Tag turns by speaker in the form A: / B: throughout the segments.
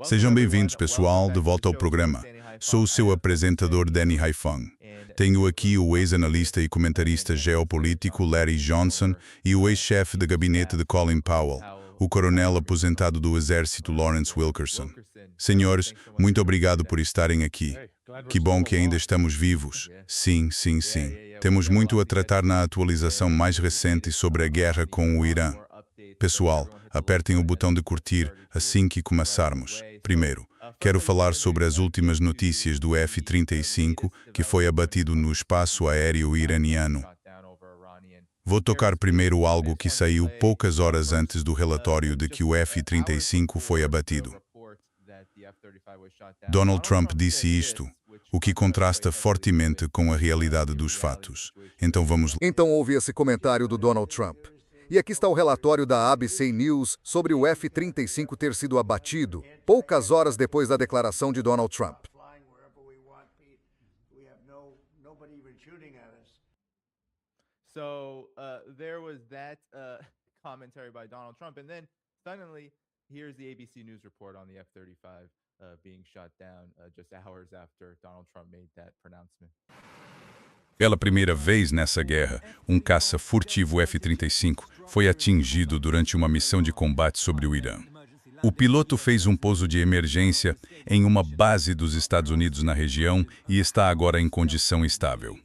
A: Sejam bem-vindos, pessoal, de volta ao programa. Sou o seu apresentador, Danny Haifeng. Tenho aqui o ex-analista e comentarista geopolítico Larry Johnson e o ex-chefe de gabinete de Colin Powell, o coronel aposentado do Exército Lawrence Wilkerson. Senhores, muito obrigado por estarem aqui. Que bom que ainda estamos vivos. Sim. Temos muito a tratar na atualização mais recente sobre a guerra com o Irã. Pessoal, apertem o botão de curtir assim que começarmos. Primeiro, quero falar sobre as últimas notícias do F-35 que foi abatido no espaço aéreo iraniano. Vou tocar primeiro algo que saiu poucas horas antes do relatório de que o F-35 foi abatido. Donald Trump disse isto, o que contrasta fortemente com a realidade dos fatos.
B: Então houve esse comentário do Donald Trump. E aqui está o relatório da ABC News sobre o F-35 ter sido abatido, poucas horas depois da declaração de Donald Trump.
C: So there was that commentary by Donald Trump, and then suddenly here's the ABC News report on the F-35 being shot down just hours after Donald Trump made that pronouncement.
A: Pela primeira vez nessa guerra, um caça furtivo F-35 foi atingido durante uma missão de combate sobre o Irã. O piloto fez um pouso de emergência em uma base dos Estados Unidos na região e está agora em condição estável.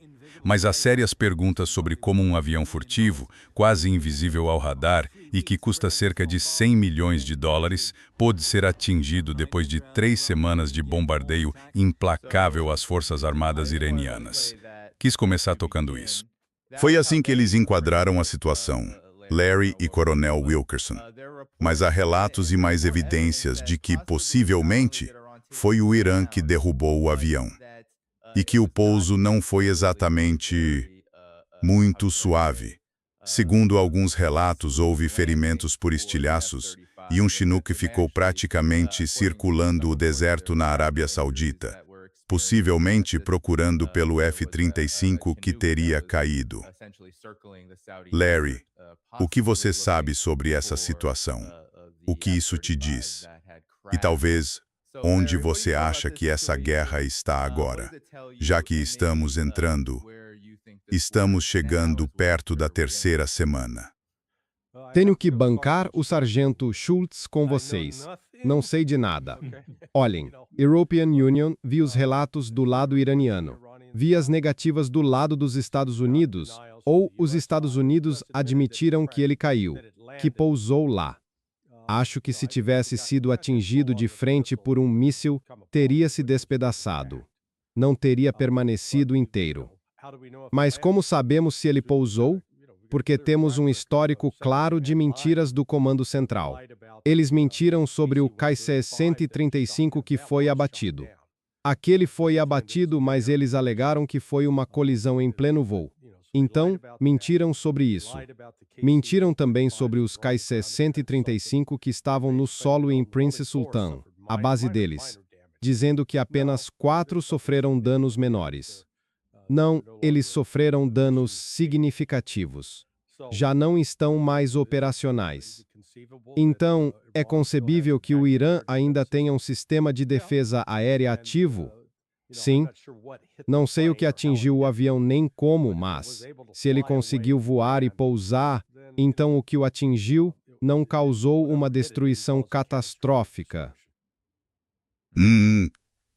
A: Mas há sérias perguntas sobre como um avião furtivo, quase invisível ao radar e que custa cerca de 100 milhões de dólares, pôde ser atingido depois de 3 semanas de bombardeio implacável às Forças Armadas iranianas. Quis começar tocando isso. Foi assim que eles enquadraram a situação, Larry e Coronel Wilkerson. Mas há relatos e mais evidências de que, possivelmente, foi o Irã que derrubou o avião. E que o pouso não foi exatamente muito suave. Segundo alguns relatos, houve ferimentos por estilhaços e um Chinook ficou praticamente circulando o deserto na Arábia Saudita, possivelmente procurando pelo F-35 que teria caído. Larry, o que você sabe sobre essa situação? O que isso te diz? E talvez, onde você acha que essa guerra está agora? Já que estamos chegando perto da terceira semana.
D: Tenho que bancar o sargento Schultz com vocês. Não sei de nada. Olhem, European Union vi os relatos do lado iraniano. Vi as negativas do lado dos Estados Unidos, ou os Estados Unidos admitiram que ele caiu, que pousou lá. Acho que se tivesse sido atingido de frente por um míssil, teria se despedaçado. Não teria permanecido inteiro. Mas como sabemos se ele pousou? Porque temos um histórico claro de mentiras do Comando Central. Eles mentiram sobre o KC-135 que foi abatido. Aquele foi abatido, mas eles alegaram que foi uma colisão em pleno voo. Então, mentiram sobre isso. Mentiram também sobre os KC-135 que estavam no solo em Prince Sultan, a base deles, dizendo que apenas 4 sofreram danos menores. Não, eles sofreram danos significativos. Já não estão mais operacionais. Então, é concebível que o Irã ainda tenha um sistema de defesa aérea ativo? Sim. Não sei o que atingiu o avião nem como, mas, se ele conseguiu voar e pousar, então o que o atingiu não causou uma destruição catastrófica.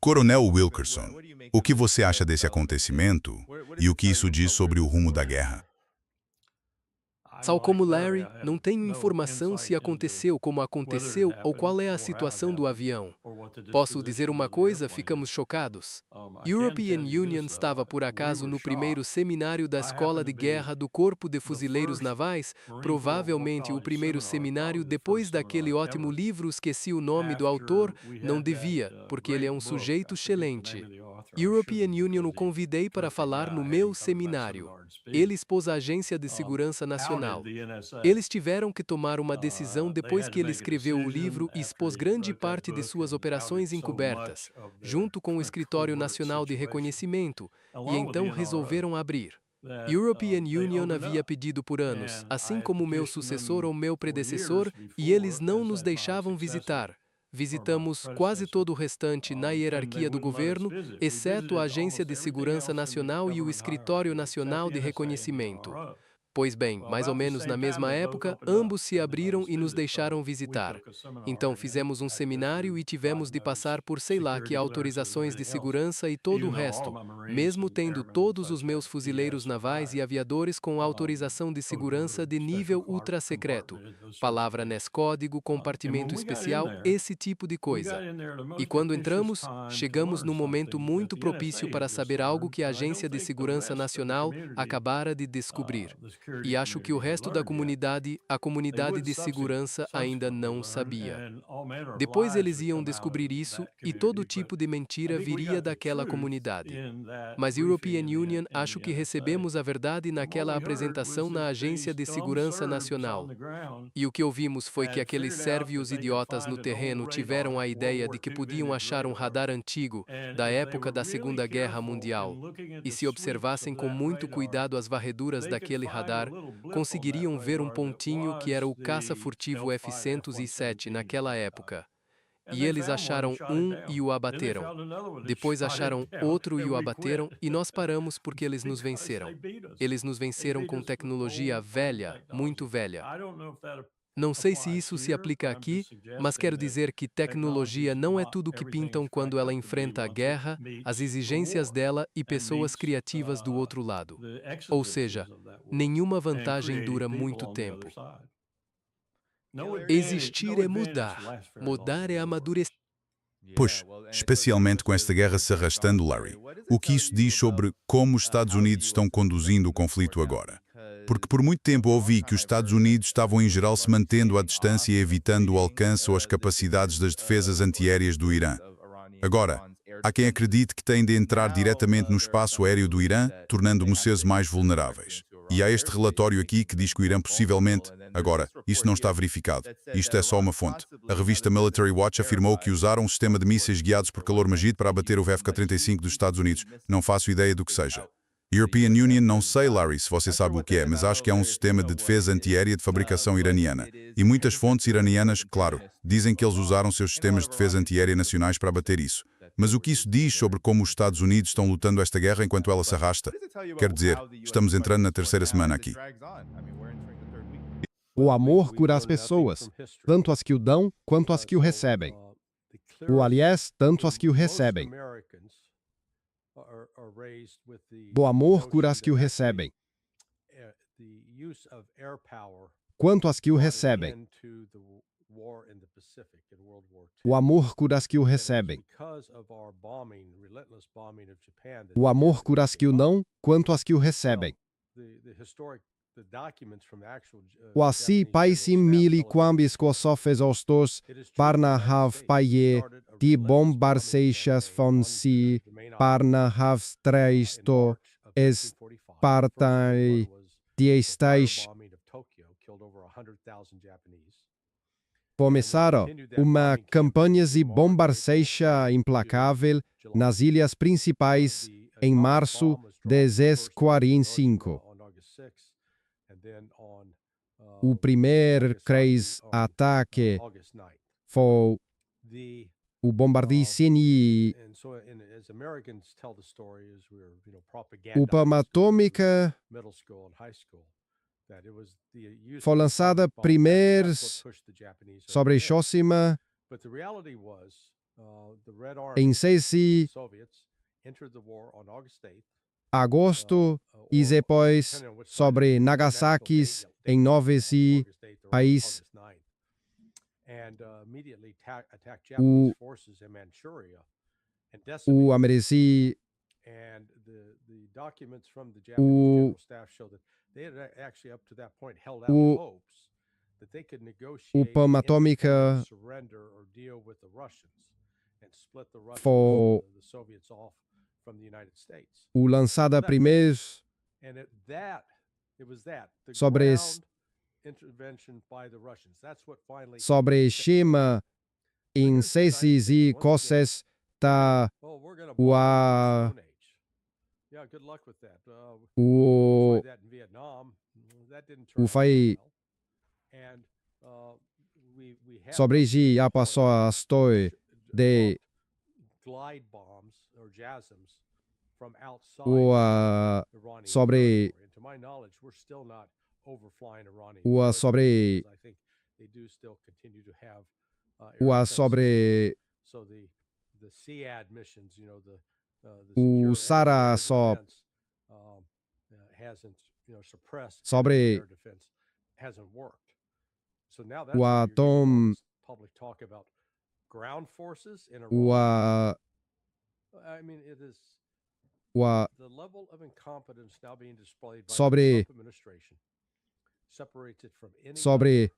A: Coronel Wilkerson, o que você acha desse acontecimento e o que isso diz sobre o rumo da guerra?
E: Tal como Larry, não tenho informação se aconteceu como aconteceu ou qual é a situação do avião. Posso dizer uma coisa, ficamos chocados. European Union estava por acaso no primeiro seminário da Escola de Guerra do Corpo de Fuzileiros Navais, provavelmente o primeiro seminário depois daquele ótimo livro, esqueci o nome do autor, não devia, porque ele é um sujeito excelente. European Union o convidei para falar no meu seminário. Ele expôs a Agência de Segurança Nacional. Eles tiveram que tomar uma decisão depois que ele escreveu o livro e expôs grande parte de suas operações encobertas, junto com o Escritório Nacional de Reconhecimento, e então resolveram abrir. European Union havia pedido por anos, assim como meu sucessor ou meu predecessor, e eles não nos deixavam visitar. Visitamos quase todo o restante na hierarquia do governo, exceto a Agência de Segurança Nacional e o Escritório Nacional de Reconhecimento. Pois bem, mais ou menos na mesma época, ambos se abriram e nos deixaram visitar. Então fizemos um seminário e tivemos de passar por sei lá que autorizações de segurança e todo o resto, mesmo tendo todos os meus fuzileiros navais e aviadores com autorização de segurança de nível ultra-secreto. Palavra NES código, compartimento especial, esse tipo de coisa. E quando entramos, chegamos num momento muito propício para saber algo que a Agência de Segurança Nacional acabara de descobrir. E acho que o resto da comunidade, a comunidade de segurança, ainda não sabia. Depois eles iam descobrir isso e todo tipo de mentira viria daquela comunidade. Mas European Union acho que recebemos a verdade naquela apresentação na Agência de Segurança Nacional. E o que ouvimos foi que aqueles sérvios idiotas no terreno tiveram a ideia de que podiam achar um radar antigo, da época da Segunda Guerra Mundial. E se observassem com muito cuidado as varreduras daquele radar, conseguiriam ver um pontinho que era o caça-furtivo F-107 naquela época. E eles acharam um e o abateram. Depois acharam outro e o abateram, e nós paramos porque eles nos venceram. Eles nos venceram com tecnologia velha, muito velha. Não sei se isso se aplica aqui, mas quero dizer que tecnologia não é tudo que pintam quando ela enfrenta a guerra, as exigências dela e pessoas criativas do outro lado. Ou seja, nenhuma vantagem dura muito tempo. Existir é mudar. Mudar é amadurecer.
A: Pois, especialmente com esta guerra se arrastando, Larry. O que isso diz sobre como os Estados Unidos estão conduzindo o conflito agora? Porque por muito tempo ouvi que os Estados Unidos estavam em geral se mantendo à distância e evitando o alcance ou as capacidades das defesas antiaéreas do Irã. Agora, há quem acredite que têm de entrar diretamente no espaço aéreo do Irã, tornando os mais vulneráveis. E há este relatório aqui que diz que o Irã possivelmente... Agora, isso não está verificado. Isto é só uma fonte. A revista Military Watch afirmou que usaram um sistema de mísseis guiados por calor Majid para abater o VFK-35 dos Estados Unidos. Não faço ideia do que seja. European Union, não sei, Larry, se você sabe o que é, mas acho que é um sistema de defesa antiaérea de fabricação iraniana. E muitas fontes iranianas, claro, dizem que eles usaram seus sistemas de defesa antiaérea nacionais para abater isso. Mas o que isso diz sobre como os Estados Unidos estão lutando esta guerra enquanto ela se arrasta? Quer dizer, estamos entrando na terceira semana aqui.
D: O amor cura as pessoas, tanto as que o dão quanto as que o recebem. Ou, aliás, tanto as que o recebem. O amor cura as que o recebem, quanto as que o recebem. O amor cura as que o recebem. O amor cura as que o dão, quanto as que o recebem. Oasi paisim mili quambis kosofes ostos, parna hav paie, ti bombarseixas fonsi, parna hav streisto, es partai, diestais. Começaram uma campanha de bombardeixa implacável nas ilhas principais em março de 45. O primeiro ataque foi o bombardeio bomba atômica foi lançada primeiro sobre Hiroshima em 6 de agosto e depois sobre Nagasaki em 9 de país. O americano o bomba atômica foi o lançada primeiro sobre Shima em 6 de coisas tá o foi sobre que já passou a história de sobre sobre sobre o Sara sobre o Tom o sobre sobre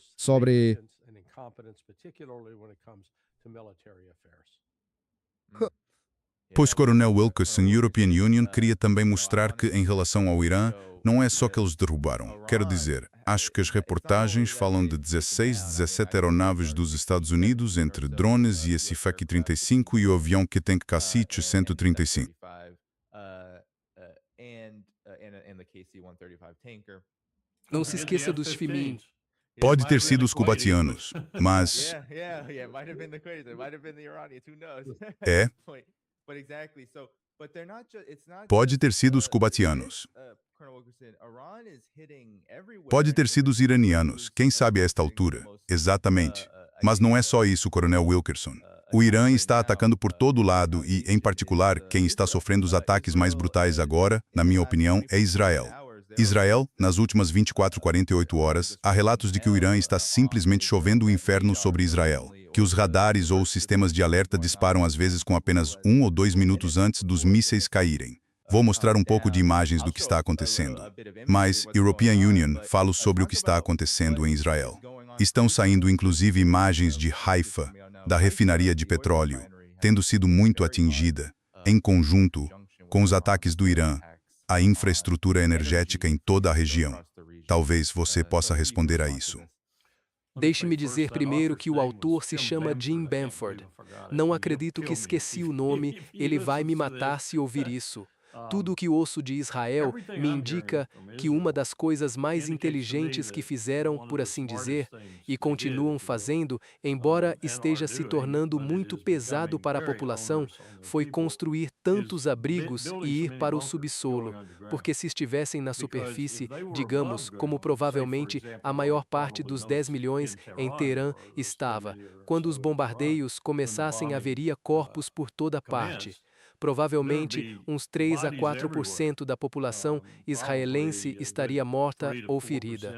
D: sobre
A: Pois Coronel Wilkerson, European Union queria também mostrar que, em relação ao Irã, não é só que eles derrubaram. Quero dizer, acho que as reportagens falam de 16, 17 aeronaves dos Estados Unidos, entre drones e esse F-35 e o avião que tem Cassite 135.
E: Não se esqueça dos FIMIN.
A: Pode ter sido os cubatianos, mas é, pode ter sido os cubatianos. Pode ter sido os iranianos, quem sabe a esta altura. Exatamente. Mas não é só isso, Coronel Wilkerson. O Irã está atacando por todo lado e, em particular, quem está sofrendo os ataques mais brutais agora, na minha opinião, é Israel. Israel, nas últimas 24, 48 horas, há relatos de que o Irã está simplesmente chovendo o inferno sobre Israel, que os radares ou os sistemas de alerta disparam às vezes com apenas 1 ou 2 minutos antes dos mísseis caírem. Vou mostrar um pouco de imagens do que está acontecendo. Mas, European Union, falo sobre o que está acontecendo em Israel. Estão saindo inclusive imagens de Haifa, da refinaria de petróleo, tendo sido muito atingida, em conjunto com os ataques do Irã, a infraestrutura energética em toda a região. Talvez você possa responder a isso.
E: Deixe-me dizer primeiro que o autor se chama Jim Bamford. Não acredito que esqueci o nome, ele vai me matar se ouvir isso. Tudo o que ouço de Israel me indica que uma das coisas mais inteligentes que fizeram, por assim dizer, e continuam fazendo, embora esteja se tornando muito pesado para a população, foi construir tantos abrigos e ir para o subsolo, porque se estivessem na superfície, digamos, como provavelmente a maior parte dos 10 milhões em Teherã estava, quando os bombardeios começassem haveria corpos por toda parte. Provavelmente, uns 3 a 4% da população israelense estaria morta ou ferida.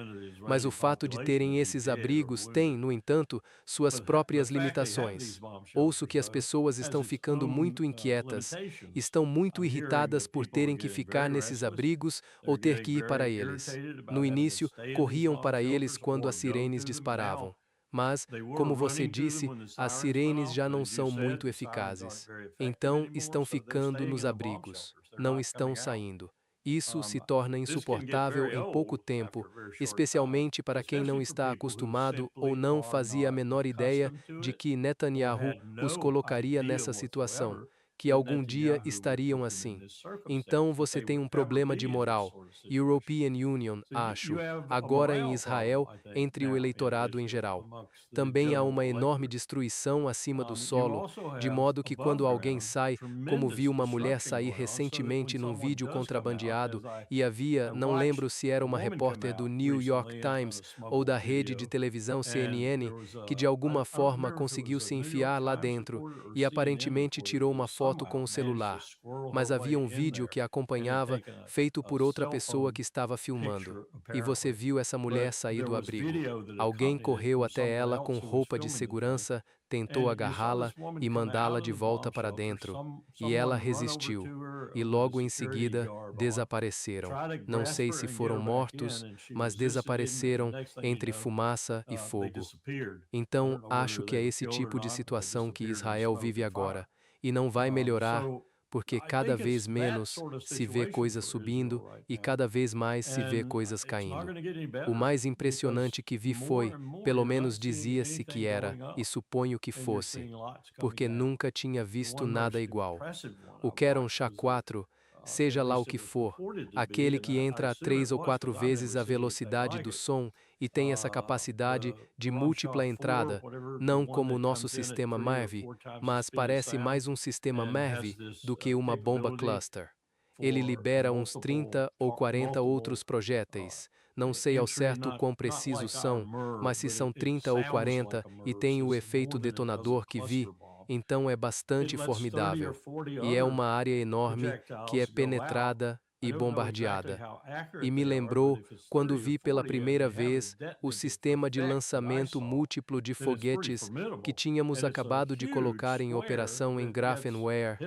E: Mas o fato de terem esses abrigos tem, no entanto, suas próprias limitações. Ouço que as pessoas estão ficando muito inquietas, estão muito irritadas por terem que ficar nesses abrigos ou ter que ir para eles. No início, corriam para eles quando as sirenes disparavam. Mas, como você disse, as sirenes já não são muito eficazes. Então, estão ficando nos abrigos, não estão saindo. Isso se torna insuportável em pouco tempo, especialmente para quem não está acostumado ou não fazia a menor ideia de que Netanyahu os colocaria nessa situação, que algum dia estariam assim. Então você tem um problema de moral. European Union, acho, agora em Israel, entre o eleitorado em geral. Também há uma enorme destruição acima do solo, de modo que quando alguém sai, como vi uma mulher sair recentemente num vídeo contrabandeado, e havia, não lembro se era uma repórter do New York Times ou da rede de televisão CNN, que de alguma forma conseguiu se enfiar lá dentro, e aparentemente tirou uma foto com o celular, mas havia um vídeo que a acompanhava, feito por outra pessoa que estava filmando, e você viu essa mulher sair do abrigo. Alguém correu até ela com roupa de segurança, tentou agarrá-la e mandá-la de volta para dentro, e ela resistiu, e logo em seguida desapareceram. Não sei se foram mortos, mas desapareceram entre fumaça e fogo. Então, acho que é esse tipo de situação que Israel vive agora. E não vai melhorar, porque cada vez menos se vê coisas subindo e cada vez mais se vê coisas caindo. O mais impressionante que vi foi, pelo menos dizia-se que era, e suponho que fosse, porque nunca tinha visto nada igual. O Keren Shah 4 seja lá o que for, aquele que entra a 3 ou 4 vezes a velocidade do som e tem essa capacidade de múltipla entrada, não como o nosso sistema MAVI, mas parece mais um sistema MAVI do que uma bomba cluster. Ele libera uns 30 ou 40 outros projéteis. Não sei ao certo quão precisos são, mas se são 30 ou 40 e tem o efeito detonador que vi, então é bastante formidável. E é uma área enorme que é penetrada e bombardeada. E me lembrou, quando vi pela primeira vez o sistema de lançamento múltiplo de foguetes que tínhamos acabado de colocar em operação em Grafenwöhr,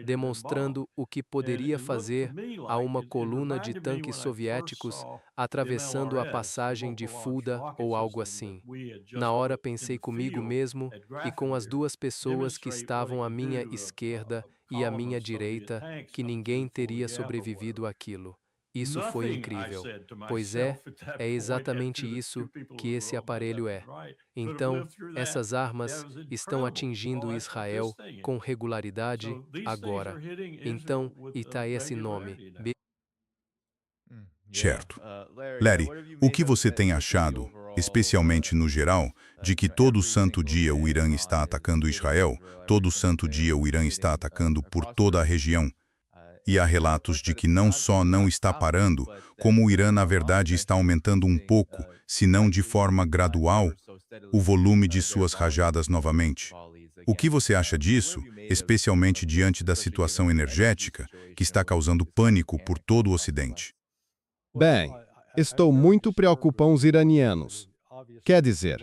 E: demonstrando o que poderia fazer a uma coluna de tanques soviéticos atravessando a passagem de Fulda ou algo assim. Na hora pensei comigo mesmo e com as duas pessoas que estavam à minha esquerda e à minha direita, que ninguém teria sobrevivido àquilo. Isso foi incrível, pois é exatamente isso que esse aparelho é. Então, essas armas estão atingindo Israel com regularidade agora. Então, está esse nome.
A: Certo. Larry, o que você tem achado, especialmente no geral, de que todo santo dia o Irã está atacando Israel, todo santo dia o Irã está atacando por toda a região? E há relatos de que não só não está parando, como o Irã na verdade está aumentando um pouco, se não de forma gradual, o volume de suas rajadas novamente. O que você acha disso, especialmente diante da situação energética, que está causando pânico por todo o Ocidente?
D: Bem, estou muito preocupado com os iranianos. Quer dizer,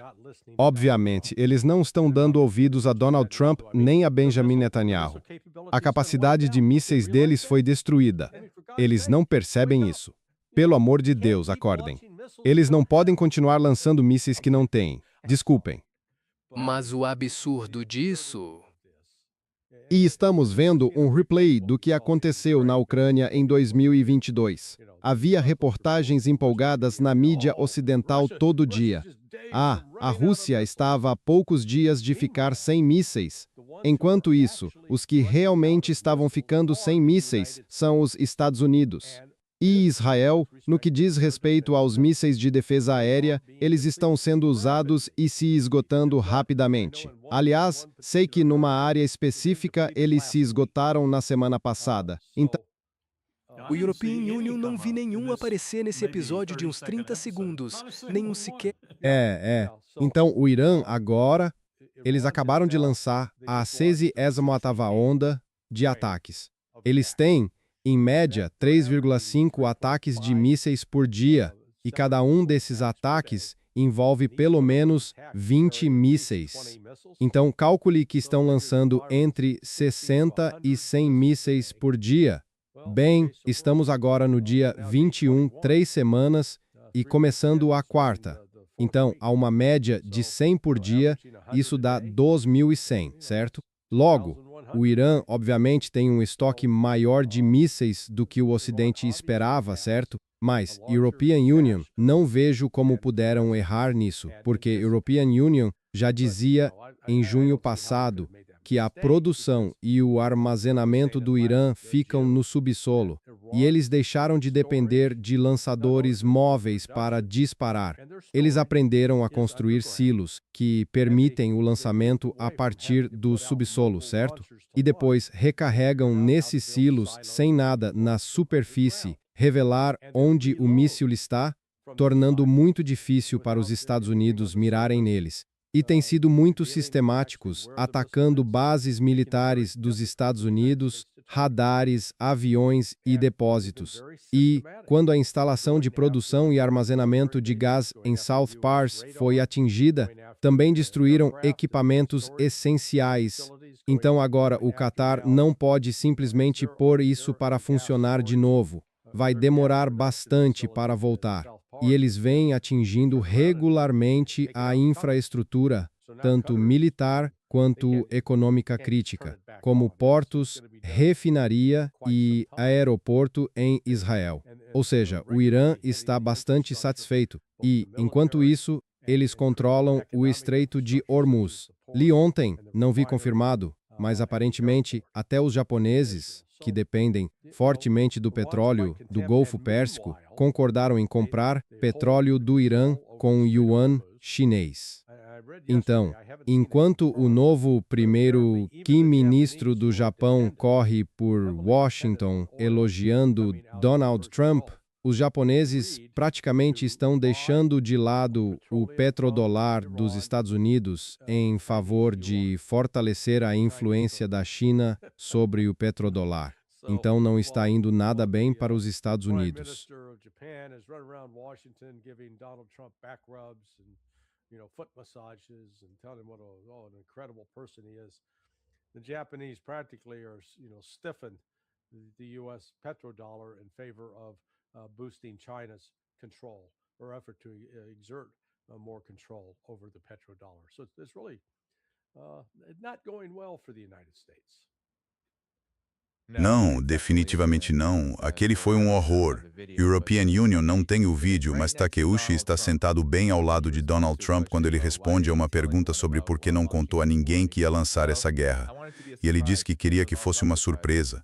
D: obviamente, eles não estão dando ouvidos a Donald Trump nem a Benjamin Netanyahu. A capacidade de mísseis deles foi destruída. Eles não percebem isso. Pelo amor de Deus, acordem. Eles não podem continuar lançando mísseis que não têm. Desculpem.
E: Mas o absurdo disso...
D: E estamos vendo um replay do que aconteceu na Ucrânia em 2022. Havia reportagens empolgadas na mídia ocidental todo dia. A Rússia estava a poucos dias de ficar sem mísseis. Enquanto isso, os que realmente estavam ficando sem mísseis são os Estados Unidos. E Israel, no que diz respeito aos mísseis de defesa aérea, eles estão sendo usados e se esgotando rapidamente. Aliás, sei que numa área específica eles se esgotaram na semana passada. Então,
E: O European Union não vi nenhum aparecer nesse episódio de uns 30 segundos, nenhum sequer...
D: Então, o Irã agora, eles acabaram de lançar a 68ª onda de ataques. Eles têm, em média, 3,5 ataques de mísseis por dia, e cada um desses ataques envolve pelo menos 20 mísseis. Então, calcule que estão lançando entre 60 e 100 mísseis por dia. Bem, estamos agora no dia 21, 3 semanas, e começando a quarta. Então, há uma média de 100 por dia, isso dá 2.100, certo? Logo, o Irã, obviamente, tem um estoque maior de mísseis do que o Ocidente esperava, certo? Mas, European Union, não vejo como puderam errar nisso, porque European Union já dizia em junho passado que a produção e o armazenamento do Irã ficam no subsolo, e eles deixaram de depender de lançadores móveis para disparar. Eles aprenderam a construir silos, que permitem o lançamento a partir do subsolo, certo? E depois recarregam nesses silos sem nada na superfície, revelar onde o míssil está, tornando muito difícil para os Estados Unidos mirarem neles. E têm sido muito sistemáticos, atacando bases militares dos Estados Unidos, radares, aviões e depósitos. E, quando a instalação de produção e armazenamento de gás em South Pars foi atingida, também destruíram equipamentos essenciais. Então agora o Catar não pode simplesmente pôr isso para funcionar de novo. Vai demorar bastante para voltar. E eles vêm atingindo regularmente a infraestrutura, tanto militar quanto econômica crítica, como portos, refinaria e aeroporto em Israel. Ou seja, o Irã está bastante satisfeito e, enquanto isso, eles controlam o Estreito de Hormuz. Li ontem, não vi confirmado, mas aparentemente até os japoneses, que dependem fortemente do petróleo do Golfo Pérsico, concordaram em comprar petróleo do Irã com yuan chinês. Então, enquanto o novo primeiro-ministro do Japão corre por Washington elogiando Donald Trump, os japoneses praticamente estão deixando de lado o petrodólar dos Estados Unidos em favor de fortalecer a influência da China sobre o petrodólar. Então não está indo nada bem para os Estados Unidos.
F: Foot massages and telling him what an incredible person he is. The Japanese practically are, stiffened the U.S. petrodollar in favor of boosting China's control or effort to exert more control over the petrodollar. So it's really not going well for the United States.
A: Não, definitivamente não. Aquele foi um horror. European Union não tem o vídeo, mas Takeuchi está sentado bem ao lado de Donald Trump quando ele responde a uma pergunta sobre por que não contou a ninguém que ia lançar essa guerra. E ele disse que queria que fosse uma surpresa.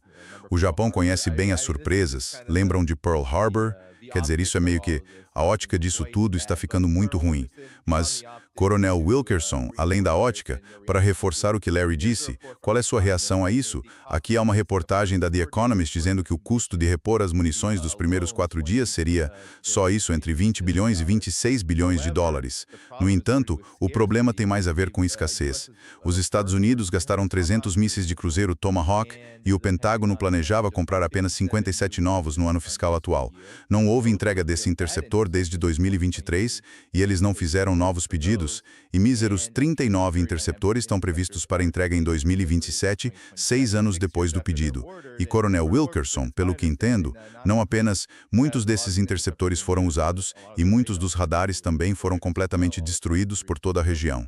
A: O Japão conhece bem as surpresas. Lembram de Pearl Harbor? Quer dizer, isso é meio que a ótica disso tudo está ficando muito ruim. Mas, Coronel Wilkerson, além da ótica, para reforçar o que Larry disse, qual é sua reação a isso? Aqui há uma reportagem da The Economist dizendo que o custo de repor as munições dos primeiros 4 dias seria só isso entre 20 bilhões e 26 bilhões de dólares. No entanto, o problema tem mais a ver com escassez. Os Estados Unidos gastaram 300 mísseis de cruzeiro Tomahawk e o Pentágono planejava comprar apenas 57 novos no ano fiscal atual. Não houve entrega desse interceptor desde 2023 e eles não fizeram novos pedidos, e míseros 39 interceptores estão previstos para entrega em 2027, 6 anos depois do pedido. E Coronel Wilkerson, pelo que entendo, não apenas muitos desses interceptores foram usados e muitos dos radares também foram completamente destruídos por toda a região.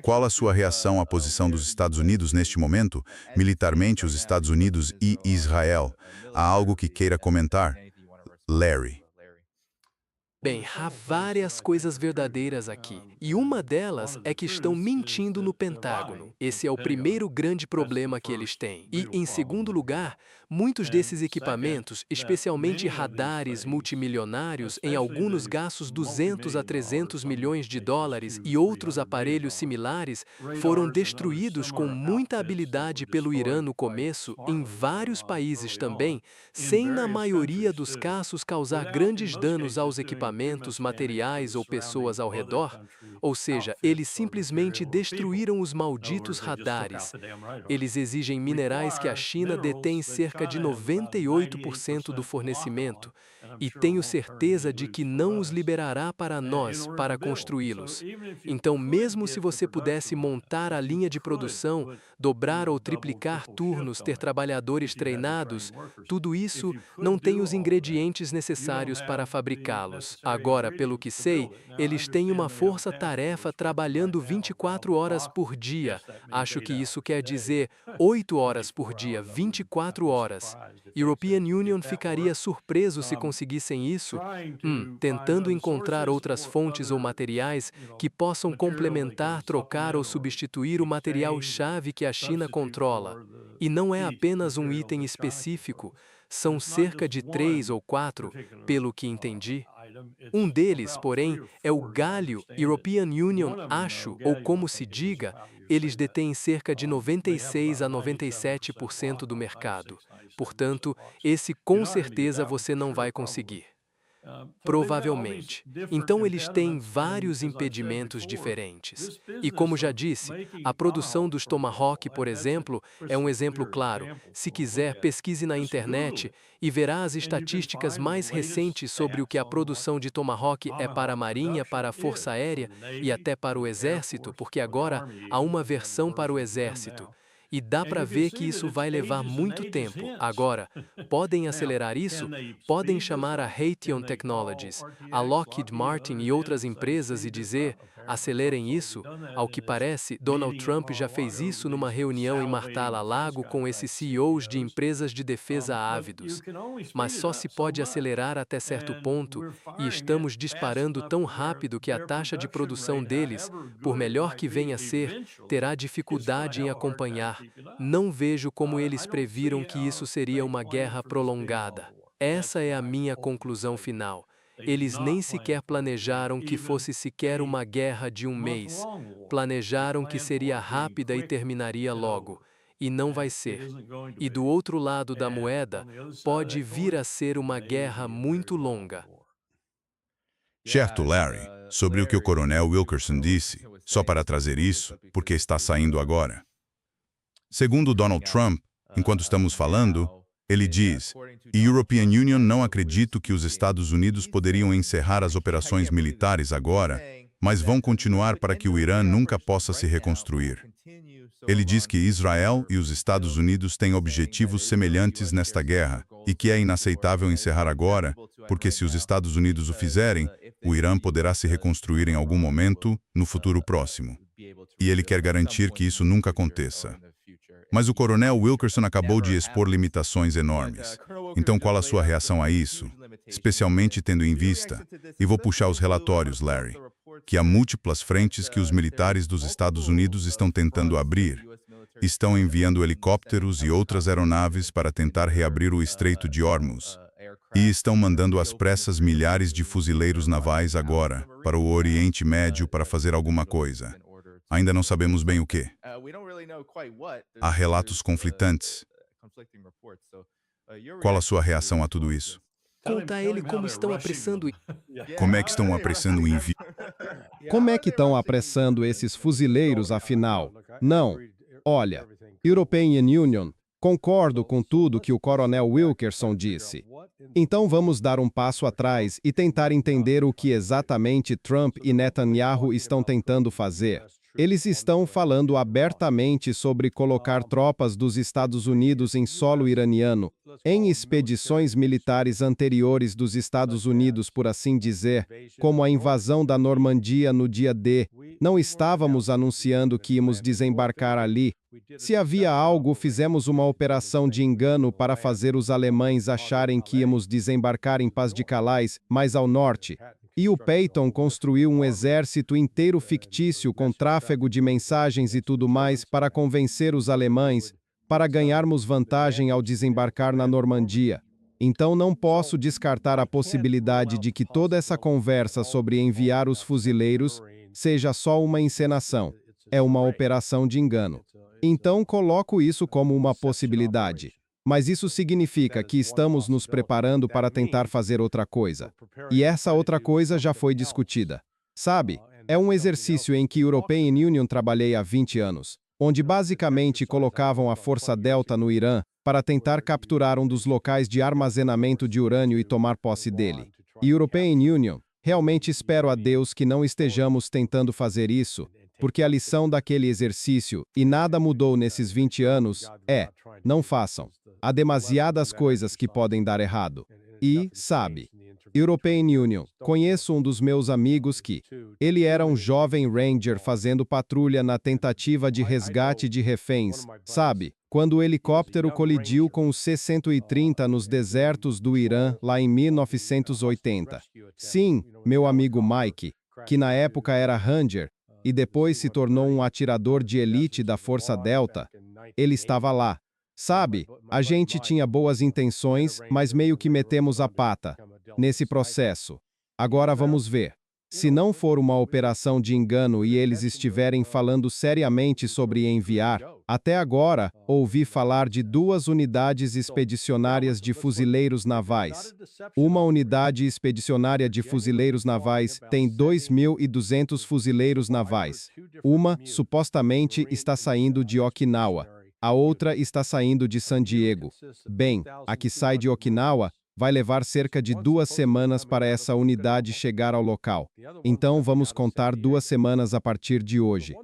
A: Qual a sua reação à posição dos Estados Unidos neste momento? Militarmente, os Estados Unidos e Israel. Há algo que queira comentar? Larry.
E: Bem, há várias coisas verdadeiras aqui, e uma delas é que estão mentindo no Pentágono. Esse é o primeiro grande problema que eles têm. E, em segundo lugar, muitos desses equipamentos, especialmente radares multimilionários, em alguns gastos 200 a 300 milhões de dólares e outros aparelhos similares, foram destruídos com muita habilidade pelo Irã no começo, em vários países também, sem na maioria dos casos causar grandes danos aos equipamentos, materiais ou pessoas ao redor, ou seja, eles simplesmente destruíram os malditos radares. Eles exigem minerais que a China detém cerca de 98% do fornecimento, e tenho certeza de que não os liberará para nós para construí-los. Então, mesmo se você pudesse montar a linha de produção, dobrar ou triplicar turnos, ter trabalhadores treinados, tudo isso não tem os ingredientes necessários para fabricá-los. Agora, pelo que sei, eles têm uma força-tarefa trabalhando 24 horas por dia. Acho que isso quer dizer 8 horas por dia, 24 horas. European Union ficaria surpreso se conseguissem isso, tentando encontrar outras fontes ou materiais que possam complementar, trocar ou substituir o material-chave que a China controla. E não é apenas um item específico, são cerca de 3 ou 4, pelo que entendi. Um deles, porém, é o galho. European Union, acho, ou como se diga, eles detêm cerca de 96 a 97% do mercado. Portanto, esse com certeza você não vai conseguir. Provavelmente. Então eles têm vários impedimentos diferentes. E como já disse, a produção dos Tomahawk, por exemplo, é um exemplo claro. Se quiser, pesquise na internet e verá as estatísticas mais recentes sobre o que a produção de Tomahawk é para a Marinha, para a Força Aérea e até para o Exército, porque agora há uma versão para o Exército. E dá para ver que isso vai levar muito tempo. Agora, podem acelerar isso? Podem chamar a Raytheon Technologies, a Lockheed Martin e outras empresas e dizer: Acelerem isso. Ao que parece, Donald Trump já fez isso numa reunião em Mar-a-Lago com esses CEOs de empresas de defesa ávidos. Mas só se pode acelerar até certo ponto, e estamos disparando tão rápido que a taxa de produção deles, por melhor que venha a ser, terá dificuldade em acompanhar. Não vejo como eles previram que isso seria uma guerra prolongada. Essa é a minha conclusão final. Eles nem sequer planejaram que fosse sequer uma guerra de um mês. Planejaram que seria rápida e terminaria logo. E não vai ser. E do outro lado da moeda, pode vir a ser uma guerra muito longa.
A: Certo, Larry, sobre o que o coronel Wilkerson disse, só para trazer isso, porque está saindo agora. Segundo Donald Trump, enquanto estamos falando, ele diz: European Union não acredito que os Estados Unidos poderiam encerrar as operações militares agora, mas vão continuar para que o Irã nunca possa se reconstruir. Ele diz que Israel e os Estados Unidos têm objetivos semelhantes nesta guerra e que é inaceitável encerrar agora, porque se os Estados Unidos o fizerem, o Irã poderá se reconstruir em algum momento no futuro próximo. E ele quer garantir que isso nunca aconteça. Mas o coronel Wilkerson acabou de expor limitações enormes. Então qual a sua reação a isso? Especialmente tendo em vista, e vou puxar os relatórios, Larry, que há múltiplas frentes que os militares dos Estados Unidos estão tentando abrir. Estão enviando helicópteros e outras aeronaves para tentar reabrir o Estreito de Hormuz. E estão mandando às pressas milhares de fuzileiros navais agora, para o Oriente Médio para fazer alguma coisa. Ainda não sabemos bem o que. Há relatos conflitantes. Qual a sua reação a tudo isso?
E: Conta a ele como estão apressando.
A: Como é que estão apressando o envio?
D: Como é que estão apressando esses fuzileiros, afinal? Não. Olha, European Union, concordo com tudo que o coronel Wilkerson disse. Então vamos dar um passo atrás e tentar entender o que exatamente Trump e Netanyahu estão tentando fazer. Eles estão falando abertamente sobre colocar tropas dos Estados Unidos em solo iraniano, em expedições militares anteriores dos Estados Unidos, por assim dizer, como a invasão da Normandia no dia D. Não estávamos anunciando que íamos desembarcar ali. Se havia algo, fizemos uma operação de engano para fazer os alemães acharem que íamos desembarcar em Pas de Calais, mais ao norte. E o Peyton construiu um exército inteiro fictício com tráfego de mensagens e tudo mais para convencer os alemães, para ganharmos vantagem ao desembarcar na Normandia. Então não posso descartar a possibilidade de que toda essa conversa sobre enviar os fuzileiros seja só uma encenação. É uma operação de engano. Então coloco isso como uma possibilidade. Mas isso significa que estamos nos preparando para tentar fazer outra coisa. E essa outra coisa já foi discutida. Sabe, é um exercício em que European Union trabalhei há 20 anos, onde basicamente colocavam a Força Delta no Irã para tentar capturar um dos locais de armazenamento de urânio e tomar posse dele. E European Union, realmente espero a Deus que não estejamos tentando fazer isso, porque a lição daquele exercício, e nada mudou nesses 20 anos, não façam. Há demasiadas coisas que podem dar errado. E, sabe, European Union, conheço um dos meus amigos que, ele era um jovem ranger fazendo patrulha na tentativa de resgate de reféns, sabe, quando o helicóptero colidiu com o C-130 nos desertos do Irã, lá em 1980. Sim, meu amigo Mike, que na época era ranger, e depois se tornou um atirador de elite da Força Delta, ele estava lá. Sabe, a gente tinha boas intenções, mas meio que metemos a pata nesse processo. Agora vamos ver. Se não for uma operação de engano e eles estiverem falando seriamente sobre enviar, até agora, ouvi falar de 2 unidades expedicionárias de fuzileiros navais. Uma unidade expedicionária de fuzileiros navais tem 2.200 fuzileiros navais. Uma, supostamente, está saindo de Okinawa. A outra está saindo de San Diego. Bem, a que sai de Okinawa vai levar cerca de 2 semanas para essa unidade chegar ao local. Então vamos contar 2 semanas a partir de hoje.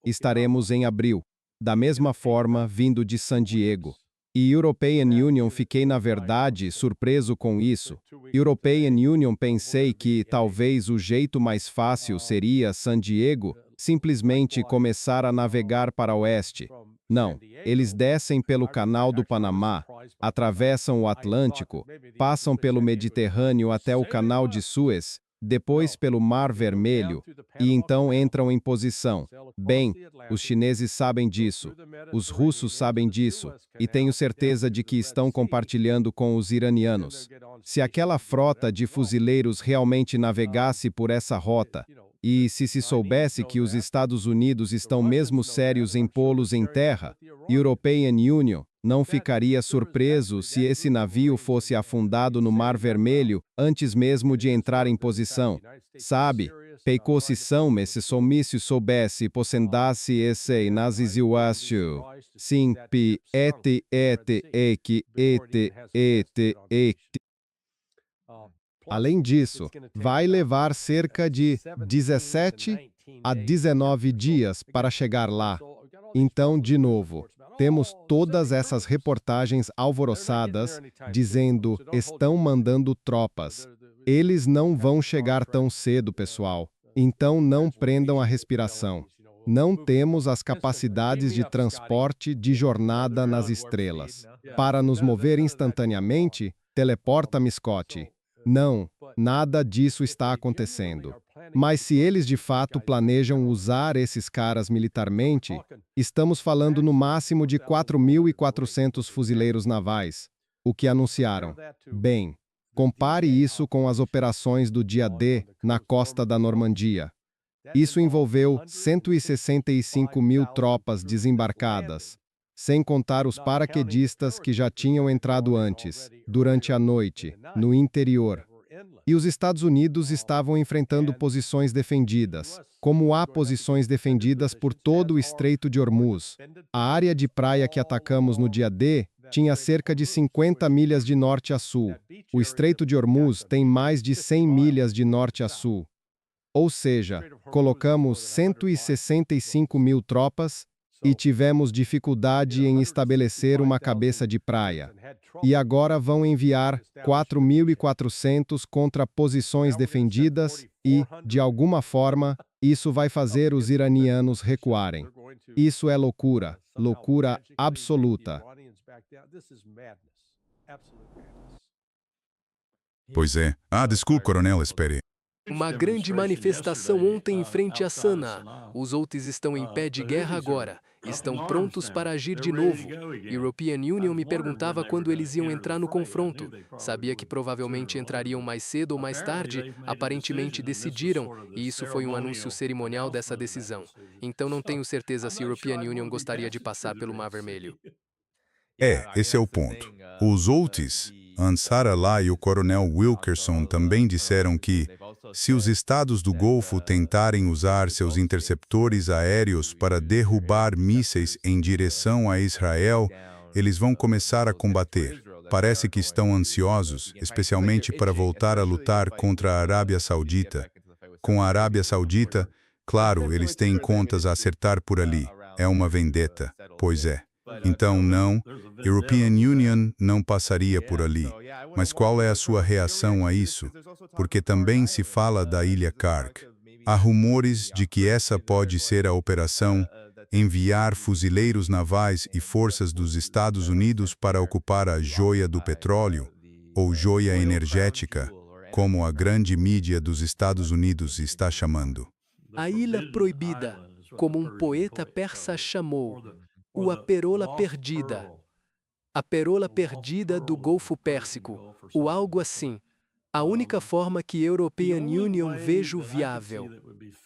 D: Estaremos em abril. Da mesma forma, vindo de San Diego. E European Union fiquei, na verdade, surpreso com isso. European Union pensei que talvez o jeito mais fácil seria San Diego simplesmente começar a navegar para oeste. Não, eles descem pelo Canal do Panamá, atravessam o Atlântico, passam pelo Mediterrâneo até o Canal de Suez, depois pelo Mar Vermelho, e então entram em posição. Bem, os chineses sabem disso, os russos sabem disso, e tenho certeza de que estão compartilhando com os iranianos. Se aquela frota de fuzileiros realmente navegasse por essa rota, e se soubesse que os Estados Unidos estão mesmo sérios em pô-los em terra, European Union não ficaria surpreso se esse navio fosse afundado no Mar Vermelho antes mesmo de entrar em posição. Sabe, peikosi são se somício soubesse possendasse esse naziziuastu. Sim, pi, et. Além disso, vai levar cerca de 17 a 19 dias para chegar lá. Então, de novo, temos todas essas reportagens alvoroçadas dizendo estão mandando tropas. Eles não vão chegar tão cedo, pessoal. Então não prendam a respiração. Não temos as capacidades de transporte de jornada nas estrelas. Para nos mover instantaneamente, teleporta-me, Scott. Não, nada disso está acontecendo. Mas se eles de fato planejam usar esses caras militarmente, estamos falando no máximo de 4.400 fuzileiros navais, o que anunciaram. Bem, compare isso com as operações do dia D na costa da Normandia. Isso envolveu 165.000 tropas desembarcadas, sem contar os paraquedistas que já tinham entrado antes, durante a noite, no interior. E os Estados Unidos estavam enfrentando posições defendidas, como há posições defendidas por todo o Estreito de Hormuz. A área de praia que atacamos no dia D tinha cerca de 50 milhas de norte a sul. O Estreito de Hormuz tem mais de 100 milhas de norte a sul. Ou seja, colocamos 165.000 tropas e tivemos dificuldade em estabelecer uma cabeça de praia. E agora vão enviar 4.400 contra posições defendidas e, de alguma forma, isso vai fazer os iranianos recuarem. Isso é loucura, loucura absoluta.
A: Pois é. Desculpe, coronel, espere.
E: Uma grande manifestação ontem em frente a Sanaa. Os Houthis estão em pé de guerra agora. Estão prontos para agir de novo. European Union me perguntava quando eles iam entrar no confronto. Sabia que provavelmente entrariam mais cedo ou mais tarde. Aparentemente decidiram, e isso foi um anúncio cerimonial dessa decisão. Então não tenho certeza se European Union gostaria de passar pelo Mar Vermelho.
A: Esse é o ponto. Os Houthis, Ansar Allah e o coronel Wilkerson também disseram que, se os estados do Golfo tentarem usar seus interceptores aéreos para derrubar mísseis em direção a Israel, eles vão começar a combater. Parece que estão ansiosos, especialmente para voltar a lutar contra a Arábia Saudita. Com a Arábia Saudita, claro, eles têm contas a acertar por ali. É uma vendetta. Pois é. Então, não, European Union não passaria por ali. Mas qual é a sua reação a isso? Porque também se fala da Ilha Kark. Há rumores de que essa pode ser a operação enviar fuzileiros navais e forças dos Estados Unidos para ocupar a joia do petróleo, ou joia energética, como a grande mídia dos Estados Unidos está chamando.
E: A Ilha Proibida, como um poeta persa chamou, a Perola Perdida. A Perola Perdida do Golfo Pérsico, ou algo assim. A única forma que European Union vejo viável.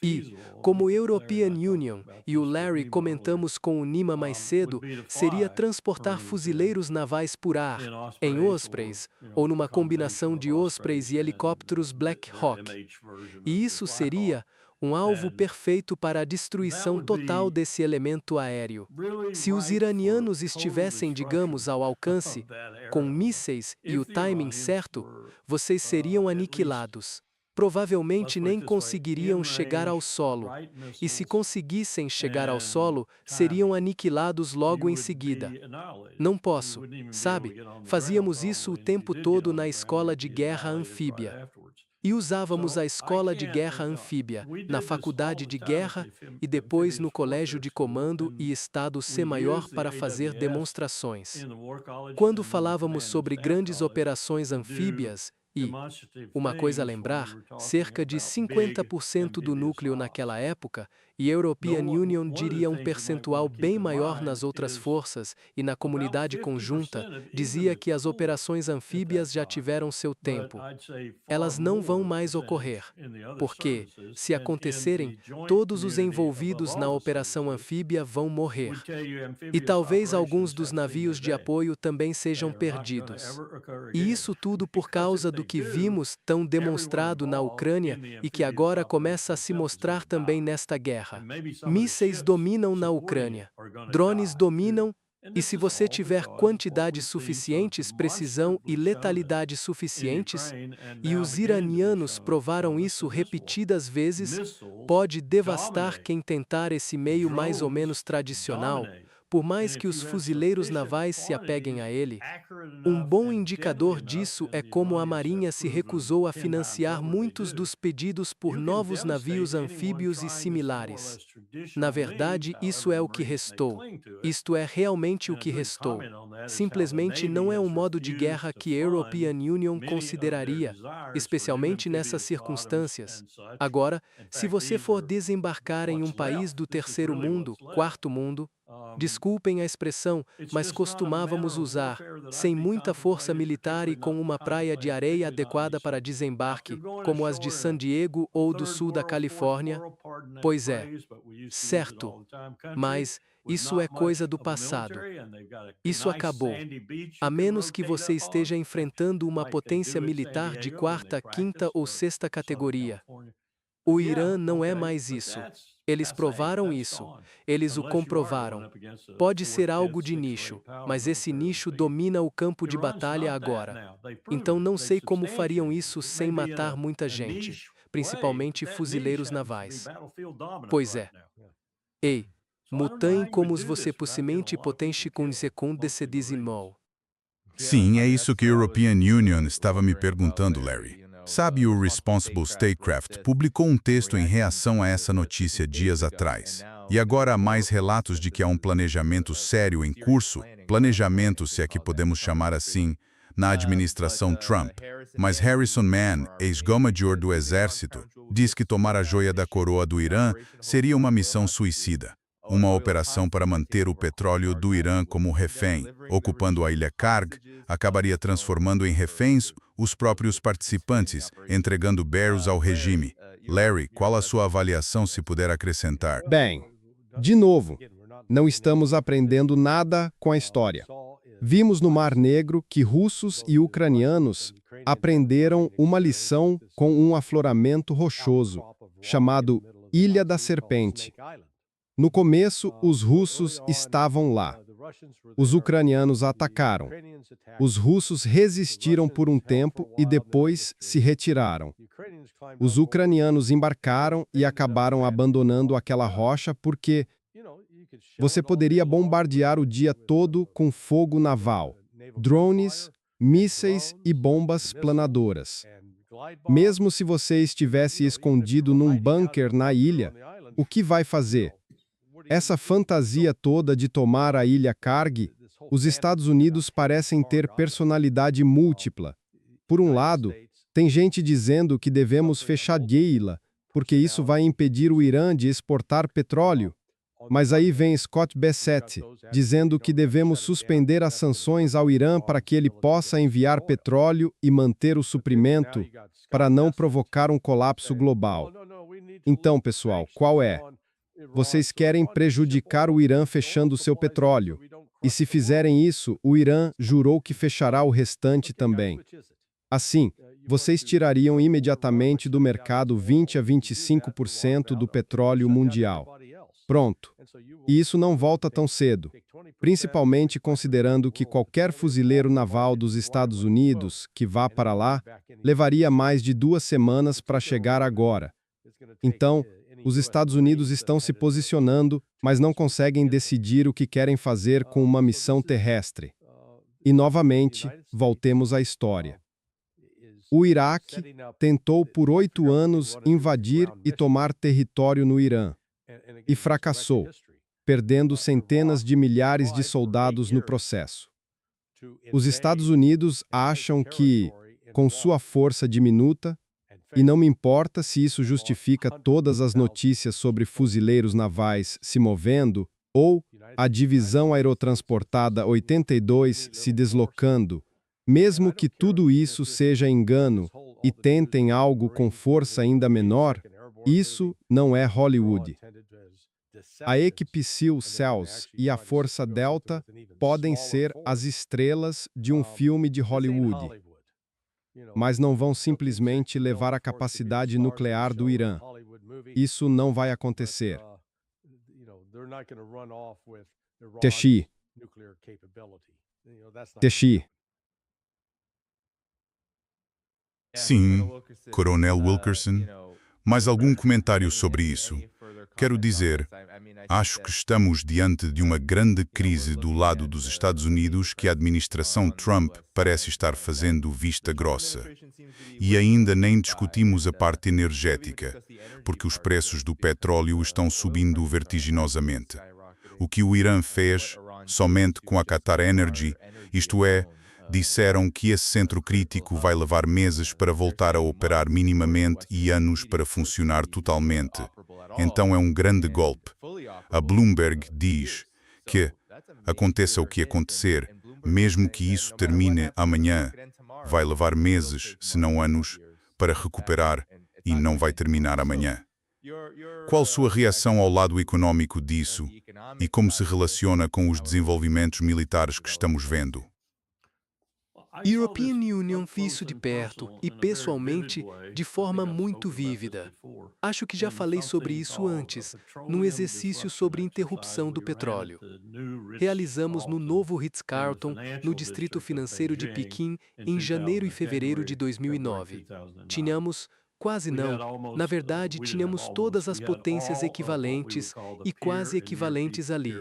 E: E, como European Union e o Larry comentamos com o Nima mais cedo, seria transportar fuzileiros navais por ar, em Ospreys, ou numa combinação de Ospreys e helicópteros Black Hawk. E isso seria um alvo perfeito para a destruição total desse elemento aéreo. Se os iranianos estivessem, digamos, ao alcance, com mísseis e o timing certo, vocês seriam aniquilados. provavelmente nem conseguiriam chegar ao solo. E se conseguissem chegar ao solo, seriam aniquilados logo em seguida. Não posso, sabe? Fazíamos isso o tempo todo na escola de guerra anfíbia. E usávamos a escola de guerra anfíbia, na faculdade de guerra e depois no colégio de comando e Estado C-maior para fazer demonstrações. Quando falávamos sobre grandes operações anfíbias, e, uma coisa a lembrar, cerca de 50% do núcleo naquela época, e European Union diria um percentual bem maior nas outras forças e na comunidade conjunta, dizia que as operações anfíbias já tiveram seu tempo. Elas não vão mais ocorrer, porque, se acontecerem, todos os envolvidos na operação anfíbia vão morrer. E talvez alguns dos navios de apoio também sejam perdidos. E isso tudo por causa do que vimos tão demonstrado na Ucrânia e que agora começa a se mostrar também nesta guerra. Mísseis dominam na Ucrânia. Drones dominam. E se você tiver quantidades suficientes, precisão e letalidade suficientes, e os iranianos provaram isso repetidas vezes, pode devastar quem tentar esse meio mais ou menos tradicional, por mais que os fuzileiros navais se apeguem a ele. Um bom indicador disso é como a Marinha se recusou a financiar muitos dos pedidos por novos navios anfíbios e similares. Na verdade, isso é o que restou. Isto é realmente o que restou. Simplesmente não é um modo de guerra que a European Union consideraria, especialmente nessas circunstâncias. Agora, se você for desembarcar em um país do terceiro mundo, quarto mundo, desculpem a expressão, mas costumávamos usar, sem muita força militar e com uma praia de areia adequada para desembarque, como as de San Diego ou do sul da Califórnia? Pois é, certo, mas isso é coisa do passado. Isso acabou. A menos que você esteja enfrentando uma potência militar de quarta, quinta ou sexta categoria. O Irã não é mais isso. Eles provaram isso. Eles o comprovaram. Pode ser algo de nicho, mas esse nicho domina o campo de batalha agora. Então não sei como fariam isso sem matar muita gente, principalmente fuzileiros navais. Pois é. Ei, mutem como você possivelmente potente com secund decedizimol.
A: Sim, é isso que a European Union estava me perguntando, Larry. Sabe, o Responsible Statecraft publicou um texto em reação a essa notícia dias atrás. E agora há mais relatos de que há um planejamento sério em curso, planejamento, se é que podemos chamar assim, na administração Trump. Mas Harrison Mann, ex-Gomajor do Exército, diz que tomar a joia da coroa do Irã seria uma missão suicida. Uma operação para manter o petróleo do Irã como refém, ocupando a ilha Karg, acabaria transformando em reféns os próprios participantes, entregando barrels ao regime. Larry, qual a sua avaliação, se puder acrescentar?
D: Bem, de novo, não estamos aprendendo nada com a história. Vimos no Mar Negro que russos e ucranianos aprenderam uma lição com um afloramento rochoso, chamado Ilha da Serpente. No começo, os russos estavam lá. Os ucranianos atacaram. Os russos resistiram por um tempo e depois se retiraram. Os ucranianos embarcaram e acabaram abandonando aquela rocha porque você poderia bombardear o dia todo com fogo naval, drones, mísseis e bombas planadoras. Mesmo se você estivesse escondido num bunker na ilha, o que vai fazer? Essa fantasia toda de tomar a ilha Karg, os Estados Unidos parecem ter personalidade múltipla. Por um lado, tem gente dizendo que devemos fechar Geilah, porque isso vai impedir o Irã de exportar petróleo. Mas aí vem Scott Bessent, dizendo que devemos suspender as sanções ao Irã para que ele possa enviar petróleo e manter o suprimento, para não provocar um colapso global. Então, pessoal, qual é? Vocês querem prejudicar o Irã fechando seu petróleo. E se fizerem isso, o Irã jurou que fechará o restante também. Assim, vocês tirariam imediatamente do mercado 20 a 25% do petróleo mundial. Pronto. E isso não volta tão cedo. principalmente considerando que qualquer fuzileiro naval dos Estados Unidos que vá para lá levaria mais de 2 semanas para chegar agora. Então, os Estados Unidos estão se posicionando, mas não conseguem decidir o que querem fazer com uma missão terrestre. E, novamente, voltemos à história. O Iraque tentou por 8 anos invadir e tomar território no Irã, e fracassou, perdendo centenas de milhares de soldados no processo. Os Estados Unidos acham que, com sua força diminuta, e não me importa se isso justifica todas as notícias sobre fuzileiros navais se movendo ou a divisão aerotransportada 82 se deslocando, mesmo que tudo isso seja engano e tentem algo com força ainda menor, isso não é Hollywood. A equipe SEAL Cells e a Força Delta podem ser as estrelas de um filme de Hollywood, mas não vão simplesmente levar a capacidade nuclear do Irã. Isso não vai acontecer. Teshi. Teshi.
A: Sim, Coronel Wilkerson. Mais algum comentário sobre isso? Quero dizer, acho que estamos diante de uma grande crise do lado dos Estados Unidos que a administração Trump parece estar fazendo vista grossa. E ainda nem discutimos a parte energética, porque os preços do petróleo estão subindo vertiginosamente. O que o Irã fez, somente com a Qatar Energy, isto é, disseram que esse centro crítico vai levar meses para voltar a operar minimamente e anos para funcionar totalmente. Então é um grande golpe. A Bloomberg diz que, aconteça o que acontecer, mesmo que isso termine amanhã, vai levar meses, se não anos, para recuperar e não vai terminar amanhã. Qual sua reação ao lado econômico disso e como se relaciona com os desenvolvimentos militares que estamos vendo?
E: European Union vi isso de perto e, pessoalmente, de forma muito vívida. Acho que já falei sobre isso antes, num exercício sobre interrupção do petróleo. Realizamos no novo Ritz-Carlton, no Distrito Financeiro de Pequim, em janeiro e fevereiro de 2009. Tínhamos, quase não, na verdade, tínhamos todas as potências equivalentes e quase equivalentes ali.